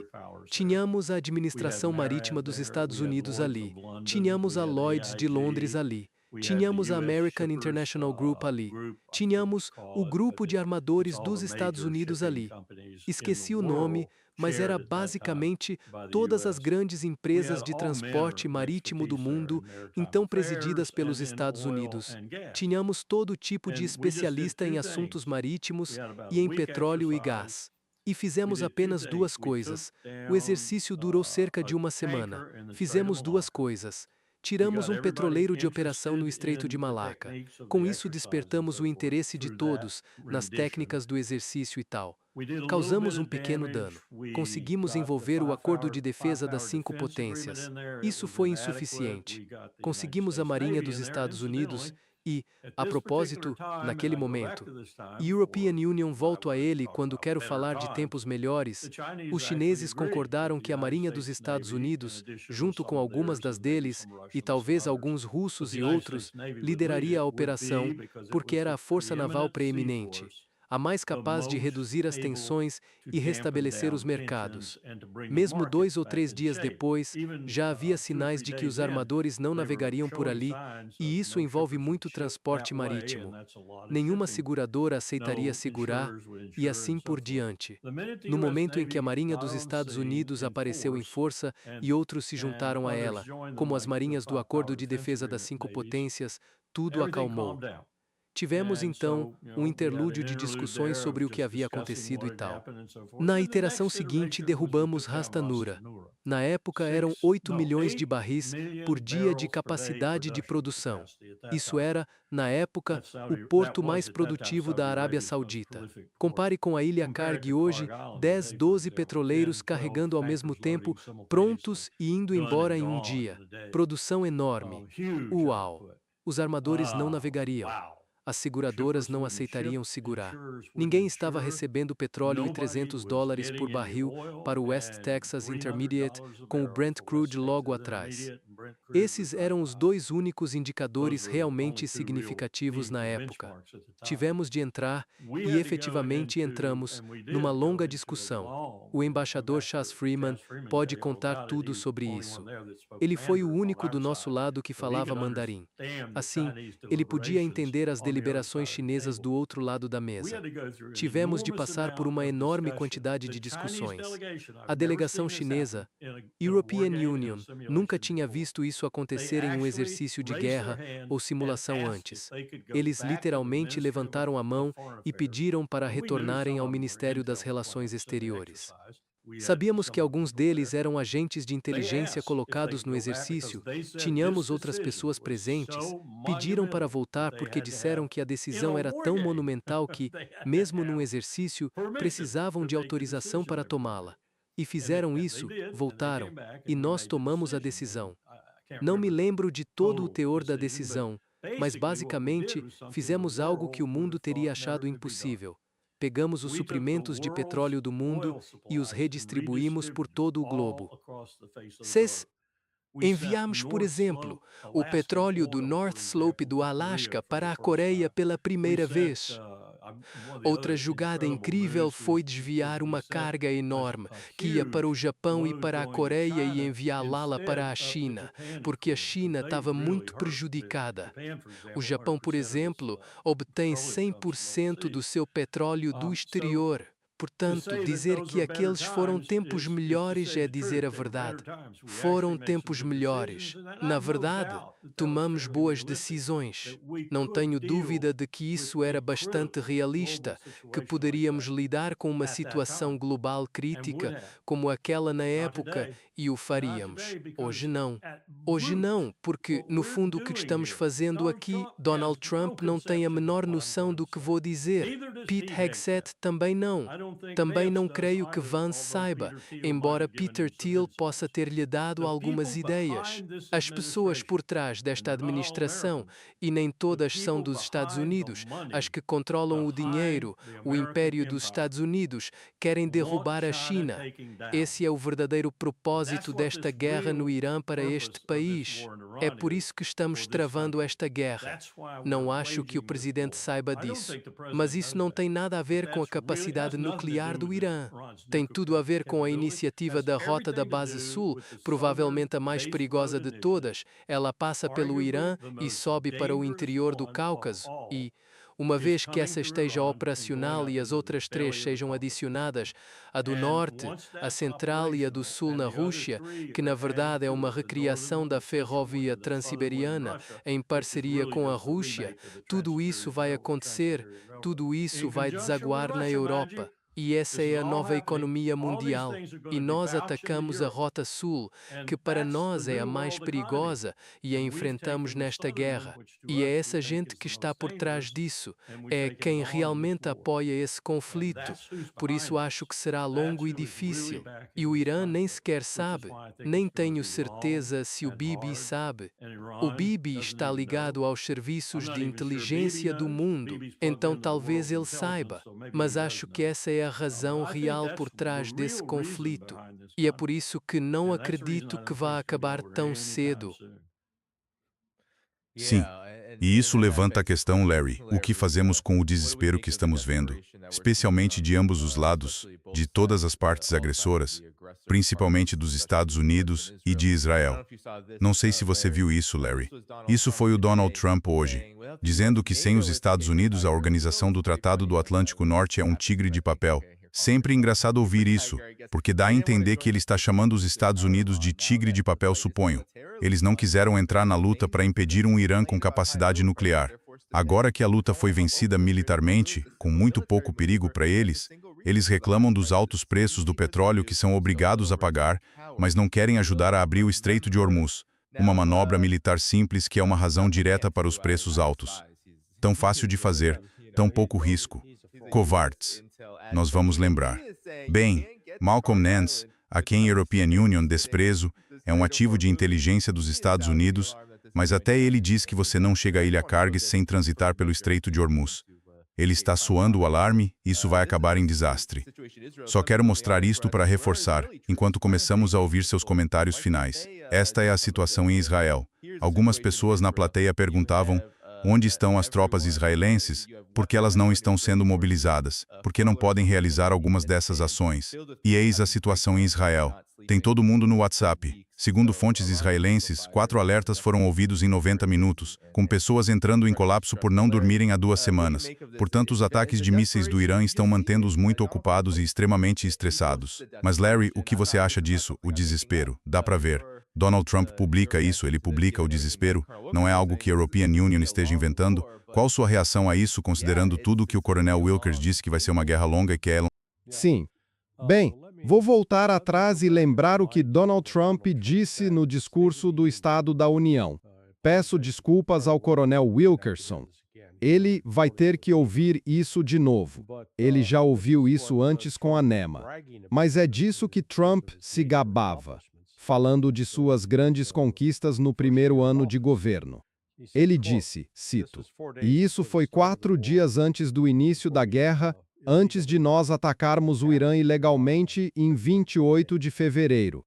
E: Tínhamos a Administração Marítima dos Estados Unidos ali. Tínhamos a Lloyd's de Londres ali. Tínhamos a American International Group ali. Tínhamos o Grupo de Armadores dos Estados Unidos ali. Esqueci o nome, mas era basicamente todas as grandes empresas de transporte marítimo do mundo, então presididas pelos Estados Unidos. Tínhamos todo tipo de especialista em assuntos marítimos e em petróleo e gás. E fizemos apenas 2 coisas. O exercício durou cerca de 1 semana. Fizemos 2 coisas. Tiramos um petroleiro de operação no Estreito de Malaca. Com isso despertamos o interesse de todos nas técnicas do exercício e tal. Causamos um pequeno dano. Conseguimos envolver o Acordo de Defesa das 5 potências. Isso foi insuficiente. Conseguimos a Marinha dos Estados Unidos e, a propósito, naquele momento, European Union volto a ele quando quero falar de tempos melhores, os chineses concordaram que a Marinha dos Estados Unidos, junto com algumas das deles, e talvez alguns russos e outros, lideraria a operação, porque era a força naval preeminente, a mais capaz de reduzir as tensões e restabelecer os mercados. Mesmo 2 ou 3 dias depois, já havia sinais de que os armadores não navegariam por ali, e isso envolve muito transporte marítimo. Nenhuma seguradora aceitaria segurar, e assim por diante. No momento em que a Marinha dos Estados Unidos apareceu em força e outros se juntaram a ela, como as marinhas do Acordo de Defesa das 5 potências, tudo acalmou. Tivemos, então, um interlúdio de discussões sobre o que havia acontecido e tal. Na iteração seguinte, derrubamos Ras Tanura. Na época, eram 8 milhões de barris por dia de capacidade de produção. Isso era, na época, o porto mais produtivo da Arábia Saudita. Compare com a Ilha Cargue hoje, 10, 12 petroleiros carregando ao mesmo tempo, prontos e indo embora em um dia. Produção enorme. Uau! Os armadores não navegariam. as seguradoras não aceitariam segurar. Ninguém estava recebendo petróleo e $300 por barril para o West Texas Intermediate, com o Brent Crude logo atrás. Esses eram os dois únicos indicadores realmente significativos na época. Tivemos de entrar, e efetivamente entramos, numa longa discussão. O embaixador Chas Freeman pode contar tudo sobre isso. Ele foi o único do nosso lado que falava mandarim. Assim, ele podia entender as deliberações chinesas do outro lado da mesa. Tivemos de passar por uma enorme quantidade de discussões. A delegação chinesa, European Union, nunca tinha visto isso acontecer em um exercício de guerra ou simulação antes. Eles literalmente levantaram a mão e pediram para retornarem ao Ministério das Relações Exteriores. Sabíamos que alguns deles eram agentes de inteligência colocados no exercício, tínhamos outras pessoas presentes, pediram para voltar porque disseram que a decisão era tão monumental que, mesmo num exercício, precisavam de autorização para tomá-la. E fizeram isso, voltaram, e nós tomamos a decisão. Não me lembro de todo o teor da decisão, mas basicamente fizemos algo que o mundo teria achado impossível. Pegamos os suprimentos de petróleo do mundo e os redistribuímos por todo o globo. Enviamos, por exemplo, o petróleo do North Slope do Alasca para a Coreia pela primeira vez. Outra jogada incrível foi desviar uma carga enorme que ia para o Japão e para a Coreia e enviá-la para a China, porque a China estava muito prejudicada. O Japão, por exemplo, obtém 100% do seu petróleo do exterior. Portanto, dizer que aqueles foram tempos melhores é dizer a verdade. Foram tempos melhores. Na verdade, tomamos boas decisões. Não tenho dúvida de que isso era bastante realista, que poderíamos lidar com uma situação global crítica como aquela na época e o faríamos. Hoje não. Hoje não, porque, no fundo, o que estamos fazendo aqui, Donald Trump não tem a menor noção do que vou dizer. Pete Hegseth também não. Também não creio que Vance saiba, embora Peter Thiel possa ter-lhe dado algumas ideias. As pessoas por trás desta administração, e nem todas são dos Estados Unidos, as que controlam o dinheiro, o império dos Estados Unidos, querem derrubar a China. Esse é o verdadeiro propósito desta guerra no Irã para este país. É por isso que estamos travando esta guerra. Não acho que o presidente saiba disso. Mas isso não tem nada a ver com a capacidade nuclear do Irã. Tem tudo a ver com a iniciativa da Rota da Base Sul, provavelmente a mais perigosa de todas. Ela passa pelo Irã e sobe para o interior do Cáucaso e, uma vez que essa esteja operacional e as outras três sejam adicionadas, a do Norte, a Central e a do Sul na Rússia, que na verdade é uma recriação da ferrovia transiberiana em parceria com a Rússia, tudo isso vai acontecer, tudo isso vai desaguar na Europa. E essa é a nova economia mundial. E nós atacamos a Rota Sul, que para nós é a mais perigosa, e a enfrentamos nesta guerra. E é essa gente que está por trás disso. É quem realmente apoia esse conflito. Por isso acho que será longo e difícil. E o Irã nem sequer sabe. Nem tenho certeza se o Bibi sabe. O Bibi está ligado aos serviços de inteligência do mundo. Então talvez ele saiba. Mas acho que essa é a razão real por trás desse conflito. E é por isso que não acredito que vá acabar tão cedo.
A: Sim. E isso levanta a questão, Larry, o que fazemos com o desespero que estamos vendo, especialmente de ambos os lados, de todas as partes agressoras, principalmente dos Estados Unidos e de Israel. Não sei se você viu isso, Larry. Isso foi o Donald Trump hoje, dizendo que sem os Estados Unidos a Organização do Tratado do Atlântico Norte é um tigre de papel. Sempre engraçado ouvir isso, porque dá a entender que ele está chamando os Estados Unidos de tigre de papel, suponho. Eles não quiseram entrar na luta para impedir um Irã com capacidade nuclear. Agora que a luta foi vencida militarmente, com muito pouco perigo para eles reclamam dos altos preços do petróleo que são obrigados a pagar, mas não querem ajudar a abrir o Estreito de Hormuz, uma manobra militar simples que é uma razão direta para os preços altos. Tão fácil de fazer, tão pouco risco. Covardes. Nós vamos lembrar. Bem, Malcolm Nance, a quem a European Union desprezo, é um ativo de inteligência dos Estados Unidos, mas até ele diz que você não chega à Ilha Kargis sem transitar pelo Estreito de Hormuz. Ele está soando o alarme, isso vai acabar em desastre. Só quero mostrar isto para reforçar, enquanto começamos a ouvir seus comentários finais. Esta é a situação em Israel. Algumas pessoas na plateia perguntavam: onde estão as tropas israelenses? Por que elas não estão sendo mobilizadas? Por que não podem realizar algumas dessas ações? E eis a situação em Israel. Tem todo mundo no WhatsApp. Segundo fontes israelenses, 4 alertas foram ouvidos em 90 minutos, com pessoas entrando em colapso por não dormirem há 2 semanas. Portanto, os ataques de mísseis do Irã estão mantendo-os muito ocupados e extremamente estressados. Mas, Larry, o que você acha disso? O desespero. Dá para ver. Donald Trump publica isso, ele publica o desespero. Não é algo que a European Union esteja inventando? Qual sua reação a isso, considerando tudo o que o coronel Wilkers disse que vai ser uma guerra longa e que é...
D: Sim. Bem, vou voltar atrás e lembrar o que Donald Trump disse no discurso do Estado da União. Peço desculpas ao coronel Wilkerson. Ele vai ter que ouvir isso de novo. Ele já ouviu isso antes com a NEMA. Mas é disso que Trump se gabava, falando de suas grandes conquistas no primeiro ano de governo. Ele disse, cito, "E isso foi 4 dias antes do início da guerra, antes de nós atacarmos o Irã ilegalmente em 28 de fevereiro.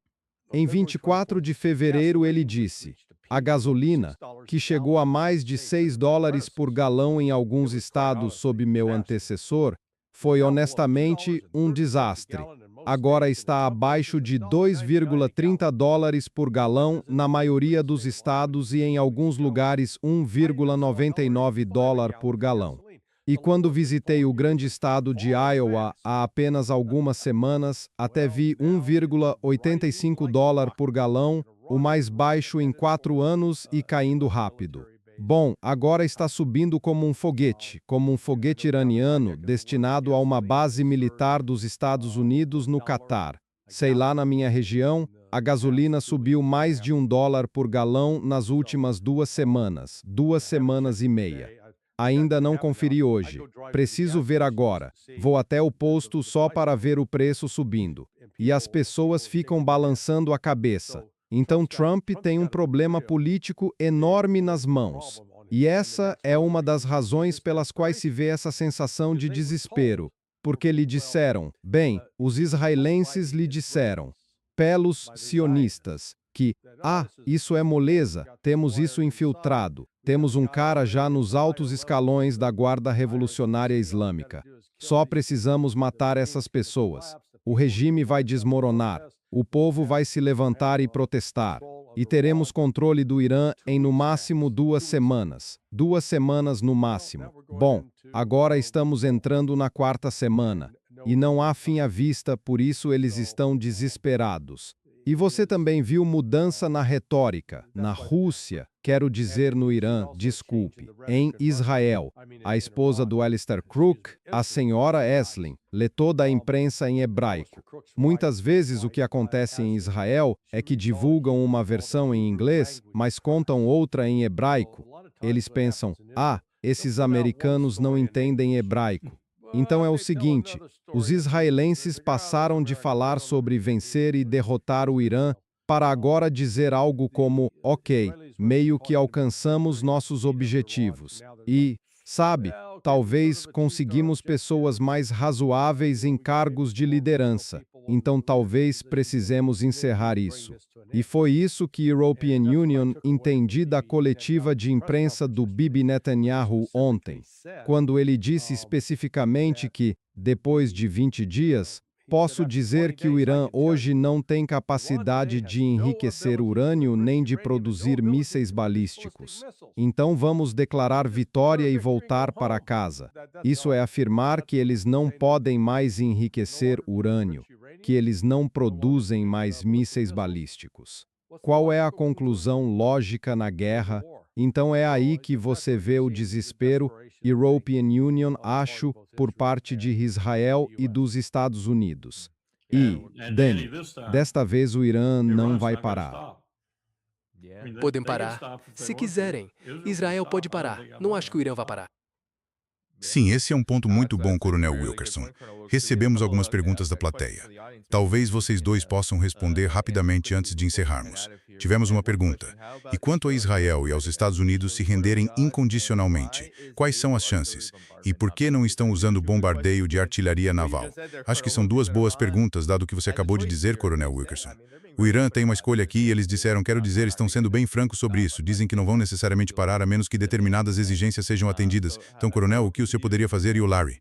D: Em 24 de fevereiro ele disse, a gasolina, que chegou a mais de $6 por galão em alguns estados sob meu antecessor, foi honestamente um desastre. Agora está abaixo de $2,30 por galão na maioria dos estados e em alguns lugares $1,99 por galão. E quando visitei o grande estado de Iowa há apenas algumas semanas, até vi $1,85 por galão, o mais baixo em 4 anos e caindo rápido. Bom, agora está subindo como um foguete iraniano destinado a uma base militar dos Estados Unidos no Catar. Sei lá, na minha região, a gasolina subiu mais de $1 por galão nas últimas 2 semanas, 2 semanas e meia. Ainda não conferi hoje. Preciso ver agora. Vou até o posto só para ver o preço subindo. E as pessoas ficam balançando a cabeça. Então Trump tem um problema político enorme nas mãos. E essa é uma das razões pelas quais se vê essa sensação de desespero. Porque lhe disseram, bem, os israelenses lhe disseram, pelos sionistas, que, isso é moleza, temos isso infiltrado, temos um cara já nos altos escalões da Guarda Revolucionária Islâmica. Só precisamos matar essas pessoas. O regime vai desmoronar, o povo vai se levantar e protestar, e teremos controle do Irã em no máximo 2 semanas. 2 semanas no máximo. Bom, agora estamos entrando na 4ª semana, e não há fim à vista, por isso eles estão desesperados. E você também viu mudança na retórica, na Rússia, quero dizer no Irã, desculpe, em Israel. A esposa do Alistair Crook, a senhora Eslin, lê toda a imprensa em hebraico. Muitas vezes o que acontece em Israel é que divulgam uma versão em inglês, mas contam outra em hebraico. Eles pensam, esses americanos não entendem hebraico. Então é o seguinte, os israelenses passaram de falar sobre vencer e derrotar o Irã para agora dizer algo como, ok, meio que alcançamos nossos objetivos. E, sabe, talvez conseguimos pessoas mais razoáveis em cargos de liderança. Então talvez precisemos encerrar isso. E foi isso que a European Union entendi da coletiva de imprensa do Bibi Netanyahu ontem, quando ele disse especificamente que, depois de 20 dias, posso dizer que o Irã hoje não tem capacidade de enriquecer urânio nem de produzir mísseis balísticos. Então vamos declarar vitória e voltar para casa. Isso é afirmar que eles não podem mais enriquecer urânio, que eles não produzem mais mísseis balísticos. Qual é a conclusão lógica na guerra? Então é aí que você vê o desespero, European Union, acho, por parte de Israel e dos Estados Unidos. E, Danny, desta vez o Irã não vai parar.
E: Podem parar. Se quiserem. Israel pode parar. Não acho que o Irã vai parar.
A: Sim, esse é um ponto muito bom, Coronel Wilkerson. Recebemos algumas perguntas da plateia. Talvez vocês dois possam responder rapidamente antes de encerrarmos. tivemos uma pergunta. E quanto a Israel e aos Estados Unidos se renderem incondicionalmente? Quais são as chances? E por que não estão usando bombardeio de artilharia naval? Acho que são duas boas perguntas, dado o que você acabou de dizer, Coronel Wilkerson. O Irã tem uma escolha aqui e eles disseram, quero dizer, estão sendo bem francos sobre isso. Dizem que não vão necessariamente parar a menos que determinadas exigências sejam atendidas. Então, Coronel, o que você poderia fazer e o Larry?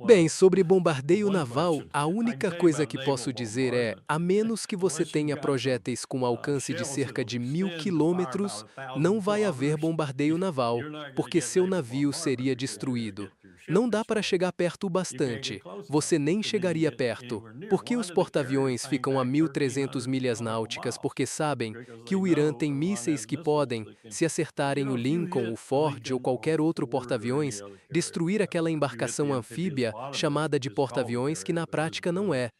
E: Bem, sobre bombardeio naval, a única coisa que posso dizer é, a menos que você tenha projéteis com alcance de cerca de 1.000 quilômetros, não vai haver bombardeio naval, porque seu navio seria destruído. Não dá para chegar perto o bastante. Você nem chegaria perto. Por que os porta-aviões ficam a 1.300 milhas náuticas? Porque sabem que o Irã tem mísseis que podem, se acertarem o Lincoln, o Ford ou qualquer outro porta-aviões, destruir aquela embarcação anfíbia chamada de porta-aviões que na prática não é.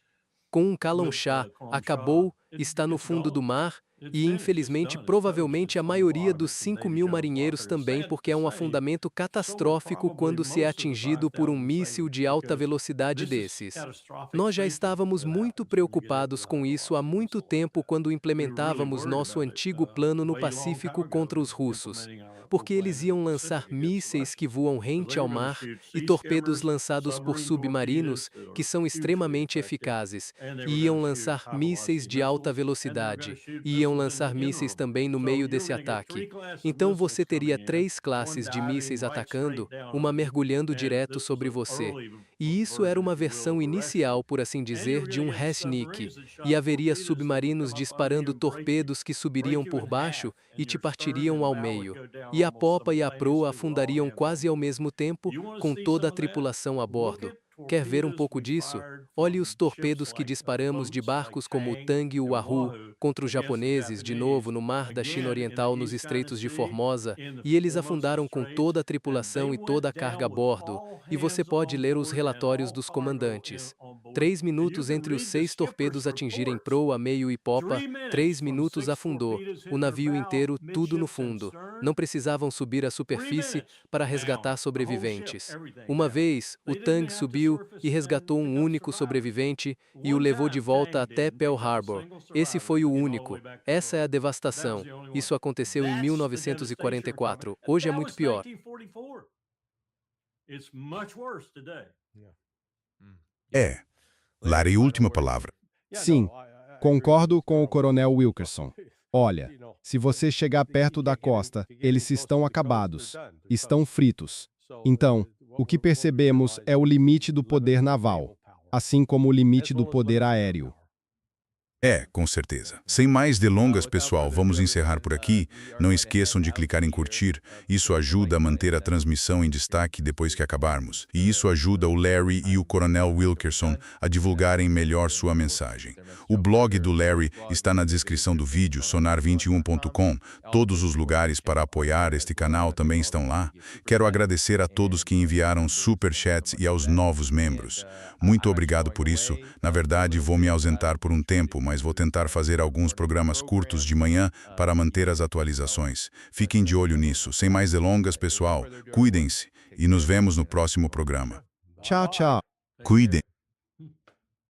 E: Com um Kalon Shah, acabou, está no fundo do mar e, infelizmente, provavelmente a maioria dos 5.000 marinheiros também, porque é um afundamento catastrófico quando se é atingido por um míssil de alta velocidade desses. Nós já estávamos muito preocupados com isso há muito tempo quando implementávamos nosso antigo plano no Pacífico contra os russos, porque eles iam lançar mísseis que voam rente ao mar e torpedos lançados por submarinos, que são extremamente eficazes, e iam lançar mísseis de alta velocidade, e iam lançar mísseis também no meio desse ataque. Então você teria 3 classes de mísseis atacando, uma mergulhando direto sobre você. E isso era uma versão inicial, por assim dizer, de um Resnik, e haveria submarinos disparando torpedos que subiriam por baixo e te partiriam ao meio. E a popa e a proa afundariam quase ao mesmo tempo, com toda a tripulação a bordo. Quer ver um pouco disso? Olhe os torpedos que disparamos de barcos como o Tang e o Wahoo contra os japoneses, de novo, no mar da China Oriental, nos estreitos de Formosa, e eles afundaram com toda a tripulação e toda a carga a bordo, e você pode ler os relatórios dos comandantes. 3 minutos entre os 6 torpedos atingirem proa, meio e popa, 3 minutos afundou, o navio inteiro, tudo no fundo. Não precisavam subir à superfície para resgatar sobreviventes. Uma vez, o Tang subiu e resgatou um único sobrevivente e o levou de volta até Pearl Harbor. Esse foi o único. Essa é a devastação. Isso aconteceu em 1944. Hoje é muito pior.
A: Larry, última palavra.
D: Sim, concordo com o Coronel Wilkerson. Olha, se você chegar perto da costa, eles estão acabados, estão fritos. Então, o que percebemos é o limite do poder naval, assim como o limite do poder aéreo.
A: Com certeza. Sem mais delongas, pessoal, vamos encerrar por aqui. Não esqueçam de clicar em curtir. Isso ajuda a manter a transmissão em destaque depois que acabarmos. E isso ajuda o Larry e o Coronel Wilkerson a divulgarem melhor sua mensagem. O blog do Larry está na descrição do vídeo, sonar21.com. Todos os lugares para apoiar este canal também estão lá. Quero agradecer a todos que enviaram superchats e aos novos membros. Muito obrigado por isso. Na verdade, vou me ausentar por um tempo, mas vou tentar fazer alguns programas curtos de manhã para manter as atualizações. Fiquem de olho nisso. Sem mais delongas, pessoal, cuidem-se e nos vemos no próximo programa.
D: Tchau, tchau.
A: Cuidem.